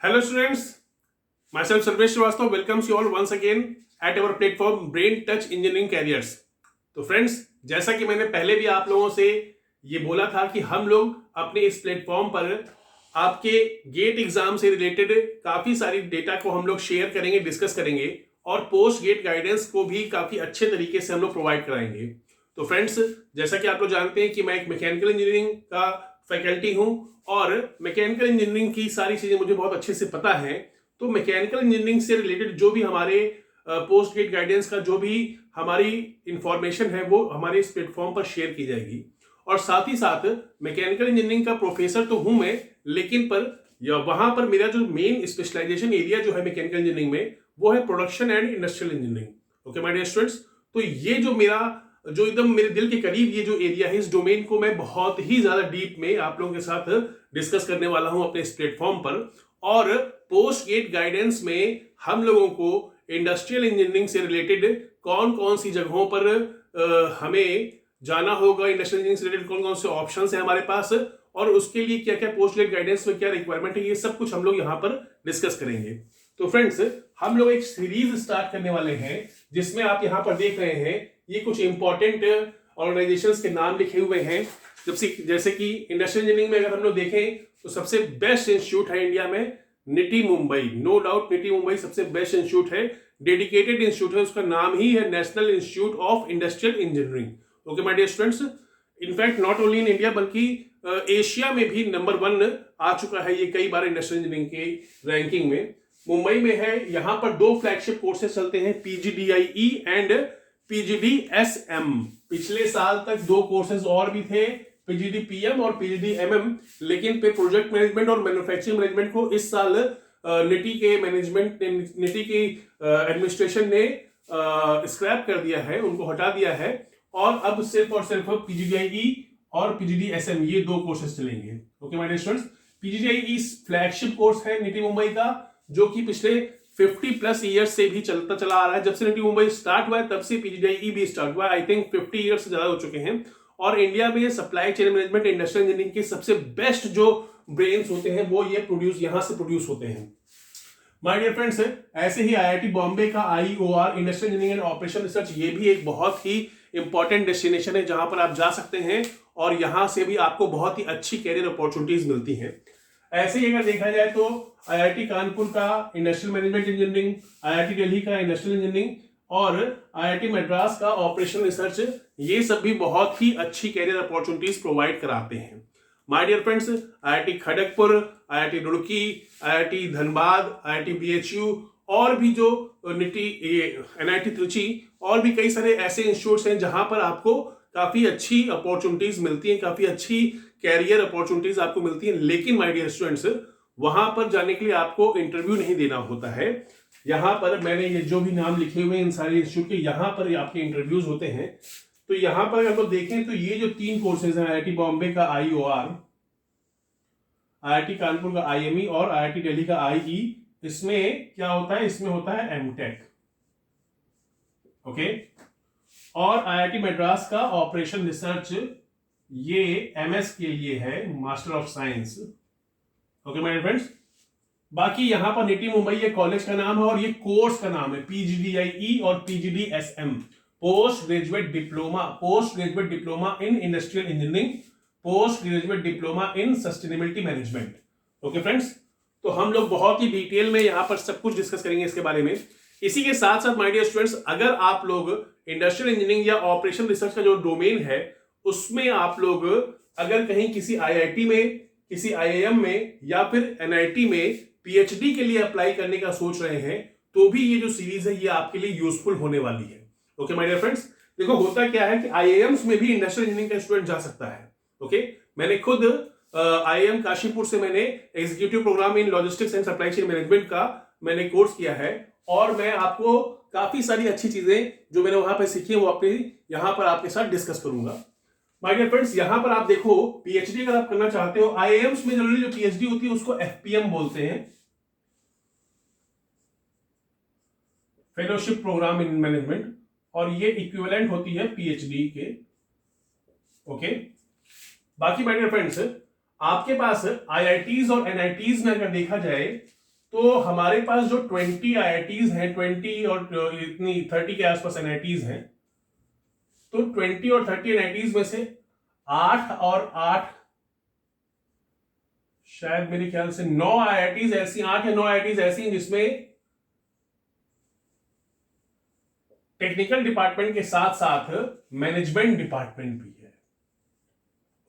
Hello students, myself Sarvesh Srivastava welcomes you all once again at our platform Brain Touch Engineering Careers। तो friends, जैसा कि मैंने पहले भी आप लोगों से ये बोला था कि हम लोग अपने इस प्लेटफॉर्म पर आपके गेट एग्जाम से रिलेटेड काफी सारी डेटा को हम लोग शेयर करेंगे, डिस्कस करेंगे और पोस्ट गेट गाइडेंस को भी काफी अच्छे तरीके से हम लोग प्रोवाइड कराएंगे। तो फ्रेंड्स, जैसा कि आप लोग जानते हैं कि मैं एक मैकेनिकल इंजीनियरिंग का फैकल्टी हूं और मैकेनिकल इंजीनियरिंग की सारी चीजें मुझे बहुत अच्छे से पता है। तो मैकेनिकल इंजीनियरिंग से रिलेटेड जो भी हमारे पोस्ट गेट गाइडेंस का जो भी हमारी इंफॉर्मेशन है वो हमारे इस प्लेटफॉर्म पर शेयर की जाएगी। और साथ ही साथ मैकेनिकल इंजीनियरिंग का प्रोफेसर तो हूं मैं, लेकिन वहां पर मेरा जो मेन स्पेशलाइजेशन एरिया जो है मैकेनिकल इंजीनियरिंग में वो है production and industrial engineering. Okay my dear students, तो ये जो मेरा जो एकदम मेरे दिल के करीब ये जो एरिया है, इस डोमेन को मैं बहुत ही ज्यादा डीप में आप लोगों के साथ डिस्कस करने वाला हूं अपने इस प्लेटफॉर्म पर। और पोस्ट गेट गाइडेंस में हम लोगों को इंडस्ट्रियल इंजीनियरिंग से रिलेटेड कौन कौन सी जगहों पर हमें जाना होगा, इंडस्ट्रियल इंजीनियरिंग से रिलेटेड कौन कौन से ऑप्शन है हमारे पास और उसके लिए क्या क्या पोस्ट गेट गाइडेंस में क्या रिक्वायरमेंट है, ये सब कुछ हम लोग यहाँ पर डिस्कस करेंगे। तो फ्रेंड्स, हम लोग एक सीरीज स्टार्ट करने वाले हैं जिसमें आप यहाँ पर देख रहे हैं ये कुछ इंपॉर्टेंट ऑर्गेनाइजेशंस के नाम लिखे हुए हैं। जैसे कि इंडस्ट्रियल इंजीनियरिंग में अगर हम लोग देखें तो सबसे बेस्ट इंस्टीट्यूट है इंडिया में निटी मुंबई। नो डाउट निटी मुंबई सबसे बेस्ट इंस्टीट्यूट है, डेडिकेटेड इंस्टीट्यूट है, उसका नाम ही है National Institute of Industrial engineering. Okay my dear students, in fact not only in India बल्कि एशिया में भी नंबर 1 आ चुका है ये कई बार इंडस्ट्रियल इंजीनियरिंग की रैंकिंग में। मुंबई में है, यहां पर 2 फ्लैगशिप कोर्सेज चलते हैं, पीजीडीआईई एंड पीजीडीएसएम। पिछले साल तक 2 कोर्सेज और भी थे, पीजीडीपीएम और पीजीडीएमएम, लेकिन पे प्रोजेक्ट मैनेजमेंट और मैन्युफैक्चरिंग मैनेजमेंट को इस साल निटी के मैनेजमेंट निटी की एडमिनिस्ट्रेशन ने स्क्रैप कर दिया है, उनको हटा दिया है और अब सिर्फ और सिर्फ पीजीडीआईई और पीजीडीएसएम ये 2 कोर्सेज चलेंगे। Okay my dear students, PGDIE flagship course है निटी मुंबई का, जो कि पिछले 50+ ईयर्स से भी चलता चला आ रहा है। जब से निटी मुंबई स्टार्ट हुआ है तब से पीजीडीआईई भी स्टार्ट हुआ है। आई थिंक 50 ईयर्स से ज्यादा हो चुके हैं और इंडिया में supply chain management industrial engineering के सबसे बेस्ट जो ब्रेन्स होते हैं वो ये यहां से प्रोड्यूस होते हैं। माय डियर फ्रेंड्स, ऐसे ही आईआईटी बॉम्बे का IOR industrial engineering and operation research ये भी एक बहुत ही इंपॉर्टेंट डेस्टिनेशन है जहां पर आप जा सकते हैं और यहां से भी आपको बहुत ही अच्छी कैरियर अपॉर्चुनिटीज मिलती हैं। ऐसे ही अगर देखा जाए तो आईआईटी कानपुर का industrial management engineering, IIT Delhi का इंडस्ट्रियल इंजीनियरिंग और आईआईटी मद्रास का ऑपरेशनल रिसर्च, ये सब भी बहुत ही अच्छी कैरियर अपॉर्चुनिटीज प्रोवाइड कराते हैं। My dear friends, IIT Kharagpur, IIT Roorkee, IIT Dhanbad, IIT BHU और भी जो निटी एनआईटी त्रिची और भी कई सारे ऐसे इंस्टीट्यूट्स हैं जहां पर आपको काफी अच्छी अपॉर्चुनिटीज मिलती हैं, काफी अच्छी कैरियर अपॉर्चुनिटीज आपको मिलती हैं। लेकिन माय डियर स्टूडेंट्स, वहां पर जाने के लिए आपको इंटरव्यू नहीं देना होता है। यहां पर मैंने ये जो भी नाम लिखे हुए हैं इन सारे इंस्टीट्यूट के, यहां पर आपके इंटरव्यूज होते हैं। तो यहां पर अगर हम देखें तो ये जो 3 कोर्सेज हैं, आईआईटी बॉम्बे का आईओआर, आईआईटी कानपुर का आईएमई और आईआईटी दिल्ली का आईई, इसमें क्या होता है, इसमें होता है एमटेक। ओके, और आईआईटी मद्रास का ऑपरेशन रिसर्च ये एमएस के लिए है, master of science. Okay my friends, बाकी यहां पर निटी मुंबई ये कॉलेज का नाम है और ये कोर्स का नाम है पीजीडीआईई और PGDSM, post graduate diploma in industrial engineering, post graduate diploma in sustainability management. Okay friends, तो हम लोग बहुत ही डिटेल में यहां पर सब कुछ डिस्कस करेंगे इसके बारे में। इसी के साथ साथ माय डियर स्टूडेंट्स, अगर आप लोग इंडस्ट्रियल इंजीनियरिंग या ऑपरेशन रिसर्च का जो डोमेन है उसमें आप लोग अगर कहीं किसी आईआईटी में, किसी आईआईएम में या फिर एनआईटी में पीएचडी के लिए अप्लाई करने का सोच रहे हैं तो भी ये जो सीरीज है ये आपके लिए यूजफुल होने वाली है। ओके माय डियर फ्रेंड्स, देखो होता क्या है कि आईआईएम्स में भी इंडस्ट्रियल इंजीनियरिंग का स्टूडेंट जा सकता है। ओके, मैंने खुद आईआईएम काशीपुर से मैंने executive programme in logistics and supply chain management का मैंने कोर्स किया है और मैं आपको काफी सारी अच्छी चीजें जो मैंने वहां पर सीखी है वो अपने यहां पर आपके साथ डिस्कस करूंगा। माय डियर फ्रेंड्स, यहां पर आप देखो पीएचडी अगर आप करना चाहते हो, आईआईएम्स में जनरली जो पीएचडी होती है उसको एफपीएम बोलते हैं, फेलोशिप प्रोग्राम इन मैनेजमेंट, और ये इक्विवेलेंट होती है पीएचडी के। ओके, बाकी माय डियर फ्रेंड्स, आपके पास आईआईटीज और एनआईटीज में अगर देखा जाए तो हमारे पास जो 20 IITs हैं, 20 और इतनी 30 के आसपास NITs हैं, तो 20 और 30 NITs में से 8 और 8 शायद मेरे ख्याल से 9 IITs ऐसी, 8 या 9 IITs ऐसी हैं जिसमें टेक्निकल डिपार्टमेंट के साथ साथ मैनेजमेंट डिपार्टमेंट भी है।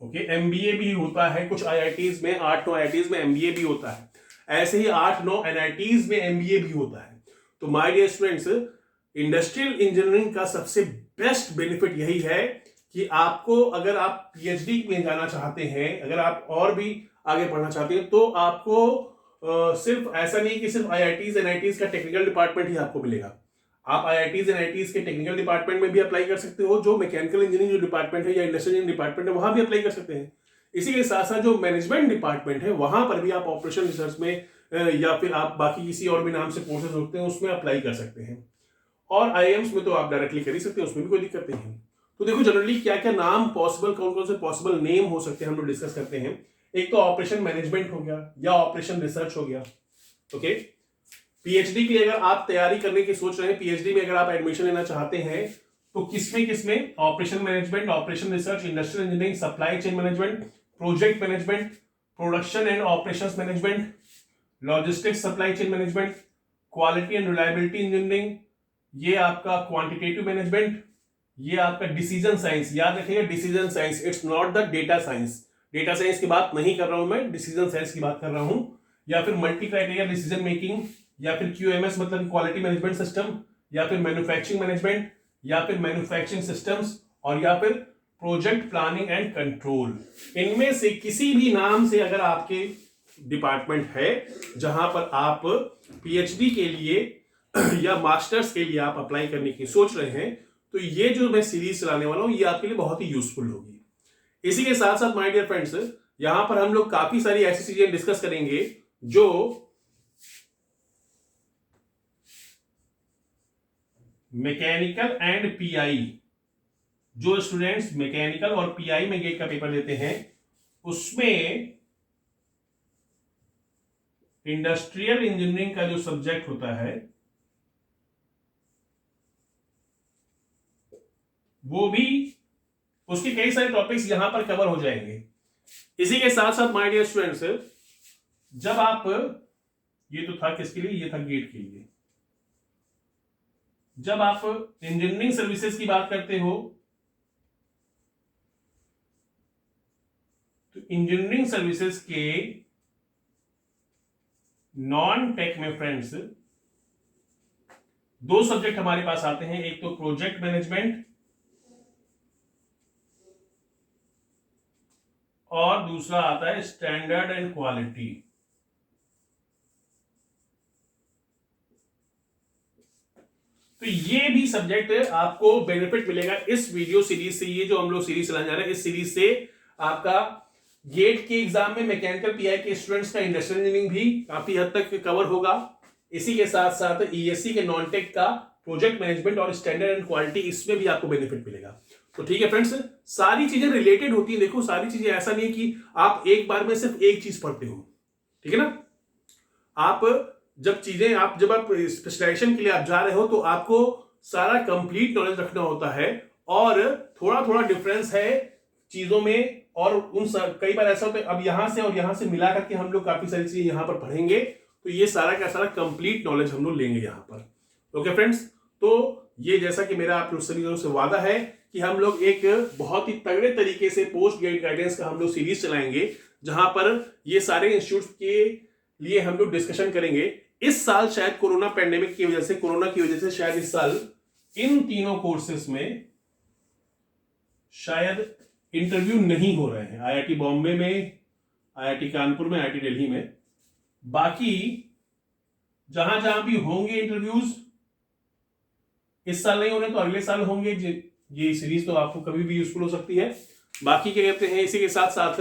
ओके, MBA भी होता है कुछ IITs में, 8-9 IITs में MBA भी होता है, ऐसे ही 8-9 NITs में MBA भी होता है। तो my dear students, industrial engineering का सबसे बेस्ट बेनिफिट यही है कि आपको, अगर आप PhD में जाना चाहते हैं, अगर आप और भी आगे पढ़ना चाहते हैं, तो आपको सिर्फ ऐसा नहीं कि सिर्फ IITs NITs का टेक्निकल डिपार्टमेंट ही आपको मिलेगा। आप IITs NITs के टेक्निकल डिपार्टमेंट में भी अप्लाई कर सकते हो, जो मैकेनिकल इंजीनियरिंग जो डिपार्टमेंट है या इंडस्ट्रियल इंजीनियरिंग डिपार्टमेंट है वहां भी अप्लाई कर सकते हैं। इसी के साथ साथ जो मैनेजमेंट डिपार्टमेंट है वहां पर भी आप ऑपरेशन रिसर्च में या फिर आप बाकी किसी और भी नाम से कोर्सेज होते हैं उसमें अप्लाई कर सकते हैं। और IIMs में तो आप डायरेक्टली कर ही सकते हैं, उसमें भी कोई दिक्कत नहीं है। तो देखो जनरली क्या क्या नाम पॉसिबल, कौन कौन से पॉसिबल नेम हो सकते हैं हम लोग डिस्कस करते हैं। एक तो ऑपरेशन मैनेजमेंट हो गया या ऑपरेशन रिसर्च हो गया। ओके, PhD की अगर आप तैयारी करने की सोच रहे हैं, PhD में अगर आप एडमिशन लेना चाहते हैं, तो किसमें operation management, operation research, industrial engineering, supply chain management, project management, production and operations management, logistics supply chain management, quality and reliability engineering, ये आपका क्वांटिटेटिव मैनेजमेंट, ये आपका डिसीजन साइंस। याद रखिएगा decision science, it's not the data science. Data science की बात नहीं कर रहा हूं मैं, डिसीजन साइंस की बात कर रहा हूं। या फिर मल्टी क्राइटेरिया डिसीजन मेकिंग, या फिर QMS मतलब क्वालिटी मैनेजमेंट सिस्टम, या फिर मैन्युफैक्चरिंग मैनेजमेंट, या फिर मैन्युफैक्चरिंग सिस्टम्स, और या फिर प्रोजेक्ट प्लानिंग एंड कंट्रोल। इनमें से किसी भी नाम से अगर आपके डिपार्टमेंट है जहां पर आप PhD के लिए या मास्टर्स के लिए आप अप्लाई करने की सोच रहे हैं, तो ये जो मैं सीरीज चलाने वाला हूं ये आपके लिए बहुत ही यूजफुल होगी। इसी के साथ साथ माय डियर फ्रेंड्स, यहां पर हम लोग काफी सारी ऐसी चीजें डिस्कस करेंगे जो मैकेनिकल एंड PI, जो स्टूडेंट्स मैकेनिकल और PI में गेट का पेपर देते हैं उसमें इंडस्ट्रियल इंजीनियरिंग का जो सब्जेक्ट होता है वो भी, उसके कई सारे टॉपिक्स यहां पर कवर हो जाएंगे। इसी के साथ साथ माय डियर स्टूडेंट्स, जब आप, ये तो था किसके लिए, ये था गेट के लिए, जब आप इंजीनियरिंग सर्विसेज की बात करते हो तो इंजीनियरिंग सर्विसेज के नॉन टेक में फ्रेंड्स 2 सब्जेक्ट हमारे पास आते हैं। एक तो प्रोजेक्ट मैनेजमेंट और दूसरा आता है स्टैंडर्ड एंड क्वालिटी। तो ये भी सब्जेक्ट आपको बेनिफिट मिलेगा इस वीडियो सीरीज से। ये जो हम लोग सीरीज चलाने जा रहे हैं, इस सीरीज से आपका गेट के एग्जाम में मैकेनिकल PI के स्टूडेंट्स का इंडस्ट्रियल इंजीनियरिंग भी काफी हद तक कवर होगा। इसी के साथ साथ ESE के नॉन टेक का प्रोजेक्ट मैनेजमेंट और स्टैंडर्ड एंड क्वालिटी, इसमें भी आपको बेनिफिट मिलेगा। तो ठीक है फ्रेंड्स, सारी चीजें रिलेटेड होती हैं। देखो सारी चीजें, ऐसा नहीं है कि आप एक बार में सिर्फ एक चीज पढ़ते हो, ठीक है ना। आप जब आप स्पेशलाइजेशन के लिए आप जा रहे हो तो आपको सारा कंप्लीट नॉलेज रखना होता है, और थोड़ा थोड़ा डिफरेंस है चीजों में। और कई बार ऐसा होता है, अब यहां से और यहां से मिला करके हम लोग काफी सारी चीजें यहां पर पढ़ेंगे, तो ये सारा का सारा कंप्लीट नॉलेज हम लोग लेंगे यहां पर। ओके फ्रेंड्स, तो ये जैसा कि मेरा आप लोग सभी लोगों से वादा है कि हम लोग एक बहुत ही तगड़े तरीके से पोस्ट ग्रेड गाइडेंस का हम लोग सीरीज चलाएंगे, जहां पर ये सारे इंस्टीट्यूट के लिए हम लोग डिस्कशन करेंगे। इस साल शायद कोरोना की वजह से शायद इस साल इन तीनों कोर्सेस में शायद इंटरव्यू नहीं हो रहे हैं। IIT बॉम्बे में, IIT कानपुर में, IIT दिल्ली में। बाकी जहां जहां भी होंगे इंटरव्यूज, इस साल नहीं होने तो अगले साल होंगे। ये सीरीज तो आपको कभी भी यूजफुल हो सकती है। बाकी क्या कहते हैं, इसी के साथ साथ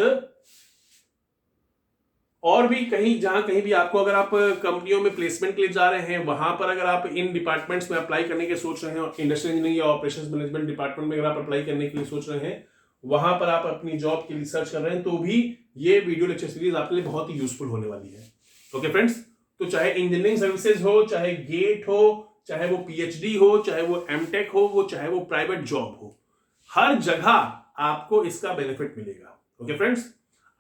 और भी जहां कहीं भी आपको, अगर आप कंपनियों में प्लेसमेंट के लिए जा रहे हैं, वहां पर अगर आप इन डिपार्टमेंट्स में अप्लाई करने के सोच रहे हैं, इंडस्ट्रियल इंजीनियरिंग या ऑपरेशंस मैनेजमेंट डिपार्टमेंट में अगर आप अप्लाई करने के लिए सोच रहे हैं, वहां पर आप अपनी जॉब के लिए सर्च कर रहे हैं, तो भी ये वीडियो लेक्चर सीरीज आपके लिए बहुत ही यूजफुल होने वाली है। ओके फ्रेंड्स, तो चाहे इंजीनियरिंग सर्विसेज हो, चाहे गेट हो, चाहे वो पीएचडी हो, चाहे वो एमटेक हो, वो चाहे वो प्राइवेट जॉब हो, हर जगह आपको इसका बेनिफिट मिलेगा। ओके फ्रेंड्स,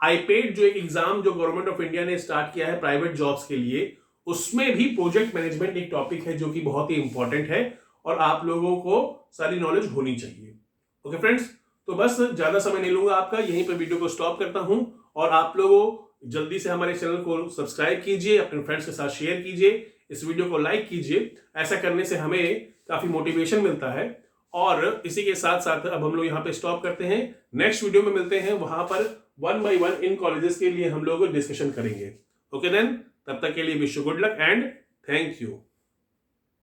आईपेड जो एक एग्जाम जो गवर्नमेंट ऑफ इंडिया ने स्टार्ट किया है प्राइवेट जॉब्स के लिए, उसमें भी प्रोजेक्ट मैनेजमेंट एक टॉपिक है जो कि बहुत ही इंपॉर्टेंट है और आप लोगों को सारी नॉलेज होनी चाहिए। ओके फ्रेंड्स, तो बस ज्यादा समय नहीं लूंगा आपका, यहीं पर वीडियो को स्टॉप करता हूं और आप लोगों जल्दी से हमारे चैनल को सब्सक्राइब कीजिए, अपने फ्रेंड्स के साथ शेयर कीजिए, इस वीडियो को लाइक कीजिए। ऐसा करने से हमें काफी मोटिवेशन मिलता है। और इसी के साथ साथ अब हम लोग यहाँ पे स्टॉप करते हैं, नेक्स्ट वीडियो में मिलते हैं, वहां पर 1 by 1 इन कॉलेजेस के लिए हम लोग डिस्कशन करेंगे। ओके देन, तब तक के लिए wish you good luck and thank you.